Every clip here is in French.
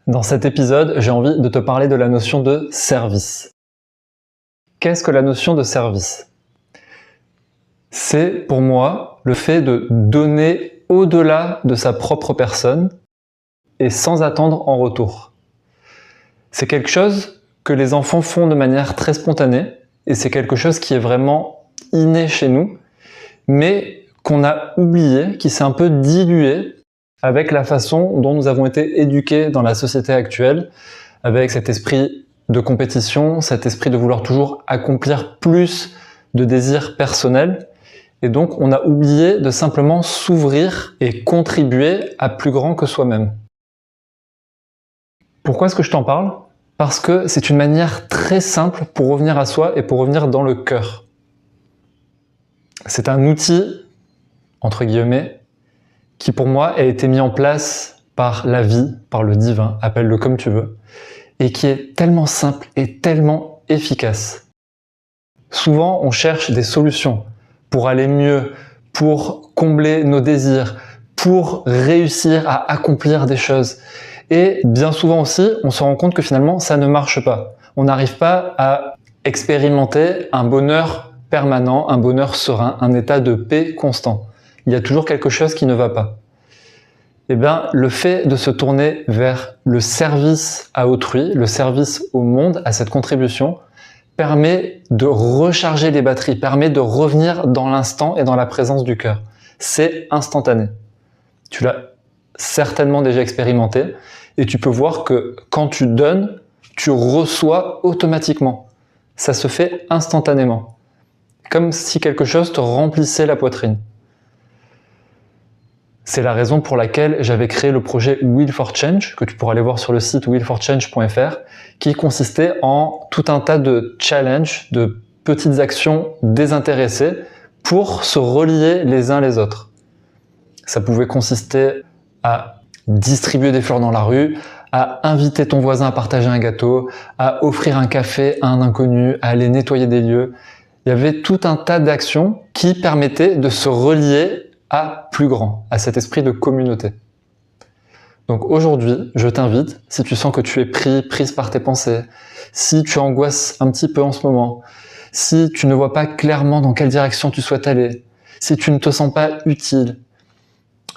Dans cet épisode, j'ai envie de te parler de la notion de service. Qu'est-ce que la notion de service? C'est pour moi le fait de donner au-delà de sa propre personne et sans attendre en retour. C'est quelque chose que les enfants font de manière très spontanée et c'est quelque chose qui est vraiment inné chez nous, mais qu'on a oublié, qui s'est un peu dilué avec la façon dont nous avons été éduqués dans la société actuelle, avec cet esprit de compétition, cet esprit de vouloir toujours accomplir plus de désirs personnels. Et donc, on a oublié de simplement s'ouvrir et contribuer à plus grand que soi-même. Pourquoi est-ce que je t'en parle? Parce que c'est une manière très simple pour revenir à soi et pour revenir dans le cœur. C'est un outil, entre guillemets, qui pour moi a été mis en place par la vie, par le divin, appelle-le comme tu veux, et qui est tellement simple et tellement efficace. Souvent, on cherche des solutions pour aller mieux, pour combler nos désirs, pour réussir à accomplir des choses. Et bien souvent aussi, on se rend compte que finalement, ça ne marche pas. On n'arrive pas à expérimenter un bonheur permanent, un bonheur serein, un état de paix constant. Il y a toujours quelque chose qui ne va pas. Eh bien, le fait de se tourner vers le service à autrui, le service au monde, à cette contribution, permet de recharger les batteries, permet de revenir dans l'instant et dans la présence du cœur. C'est instantané. Tu l'as certainement déjà expérimenté et tu peux voir que quand tu donnes, tu reçois automatiquement. Ça se fait instantanément. Comme si quelque chose te remplissait la poitrine. C'est la raison pour laquelle j'avais créé le projet Wheel for Change, que tu pourras aller voir sur le site wheelforchange.fr, qui consistait en tout un tas de challenges, de petites actions désintéressées pour se relier les uns les autres. Ça pouvait consister à distribuer des fleurs dans la rue, à inviter ton voisin à partager un gâteau, à offrir un café à un inconnu, à aller nettoyer des lieux. Il y avait tout un tas d'actions qui permettaient de se relier à plus grand, à cet esprit de communauté. Donc aujourd'hui, je t'invite, si tu sens que tu es prise par tes pensées, si tu angoisses un petit peu en ce moment, si tu ne vois pas clairement dans quelle direction tu souhaites aller, si tu ne te sens pas utile,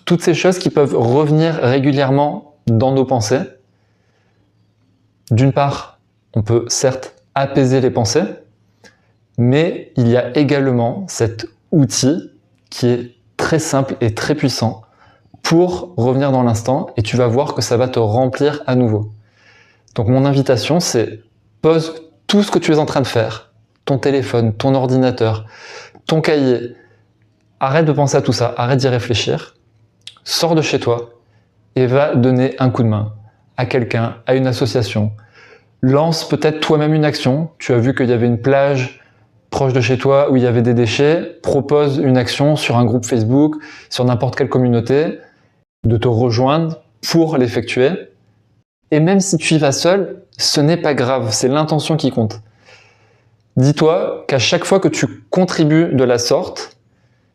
toutes ces choses qui peuvent revenir régulièrement dans nos pensées. D'une part, on peut certes apaiser les pensées, mais il y a également cet outil qui est très simple et très puissant pour revenir dans l'instant et tu vas voir que ça va te remplir à nouveau. Donc mon invitation, c'est pose tout ce que tu es en train de faire, ton téléphone, ton ordinateur, ton cahier, arrête de penser à tout ça, arrête d'y réfléchir, sors de chez toi et va donner un coup de main à quelqu'un, à une association. Lance peut-être toi-même une action, tu as vu qu'il y avait une plage proche de chez toi où il y avait des déchets, propose une action sur un groupe Facebook, sur n'importe quelle communauté, de te rejoindre pour l'effectuer. Et même si tu y vas seul, ce n'est pas grave, c'est l'intention qui compte. Dis-toi qu'à chaque fois que tu contribues de la sorte,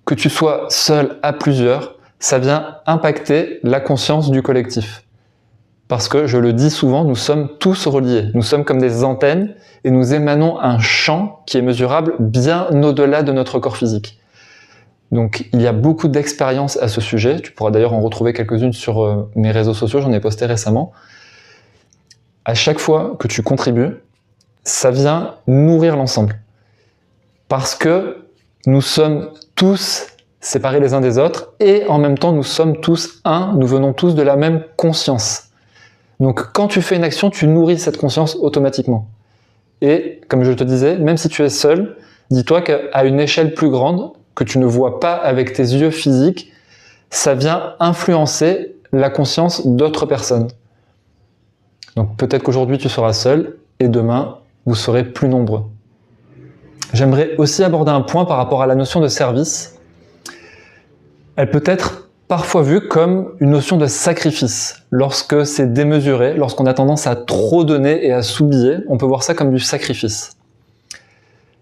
que tu sois seul à plusieurs, ça vient impacter la conscience du collectif. Parce que, je le dis souvent, nous sommes tous reliés. Nous sommes comme des antennes et nous émanons un champ qui est mesurable bien au-delà de notre corps physique. Donc, il y a beaucoup d'expériences à ce sujet. Tu pourras d'ailleurs en retrouver quelques-unes sur mes réseaux sociaux, j'en ai posté récemment. À chaque fois que tu contribues, ça vient nourrir l'ensemble. Parce que nous sommes tous séparés les uns des autres et en même temps, nous sommes tous un, nous venons tous de la même conscience. Donc quand tu fais une action, tu nourris cette conscience automatiquement. Et comme je te disais, même si tu es seul, dis-toi qu'à une échelle plus grande, que tu ne vois pas avec tes yeux physiques, ça vient influencer la conscience d'autres personnes. Donc peut-être qu'aujourd'hui tu seras seul et demain vous serez plus nombreux. J'aimerais aussi aborder un point par rapport à la notion de service. Elle peut être parfois vue comme une notion de sacrifice. Lorsque c'est démesuré, lorsqu'on a tendance à trop donner et à s'oublier, on peut voir ça comme du sacrifice.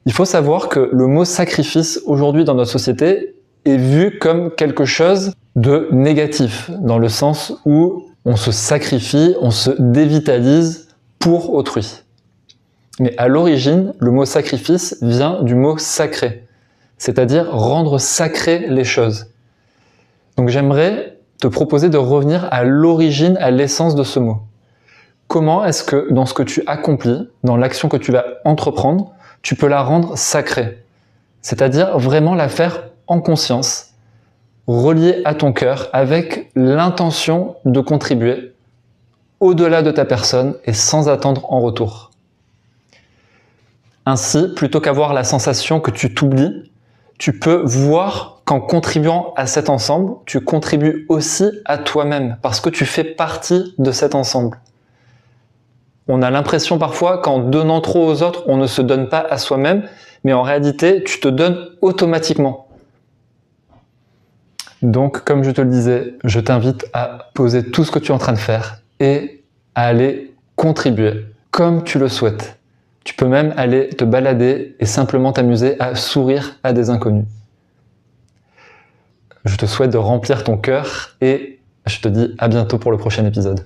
Il faut savoir que le mot sacrifice aujourd'hui dans notre société est vu comme quelque chose de négatif, dans le sens où On se sacrifie, on se dévitalise pour autrui. Mais à l'origine, le mot sacrifice vient du mot sacré, c'est-à-dire rendre sacré les choses. Donc j'aimerais te proposer de revenir à l'origine, à l'essence de ce mot. Comment est-ce que dans ce que tu accomplis, dans l'action que tu vas entreprendre, tu peux la rendre sacrée? C'est-à-dire vraiment la faire en conscience, reliée à ton cœur, avec l'intention de contribuer au-delà de ta personne et sans attendre en retour. Ainsi, plutôt qu'avoir la sensation que tu t'oublies, tu peux voir qu'en contribuant à cet ensemble, tu contribues aussi à toi-même, parce que tu fais partie de cet ensemble. On a l'impression parfois qu'en donnant trop aux autres, on ne se donne pas à soi-même, mais en réalité, tu te donnes automatiquement. Donc, comme je te le disais, je t'invite à poser tout ce que tu es en train de faire et à aller contribuer comme tu le souhaites. Tu peux même aller te balader et simplement t'amuser à sourire à des inconnus. Je te souhaite de remplir ton cœur et je te dis à bientôt pour le prochain épisode.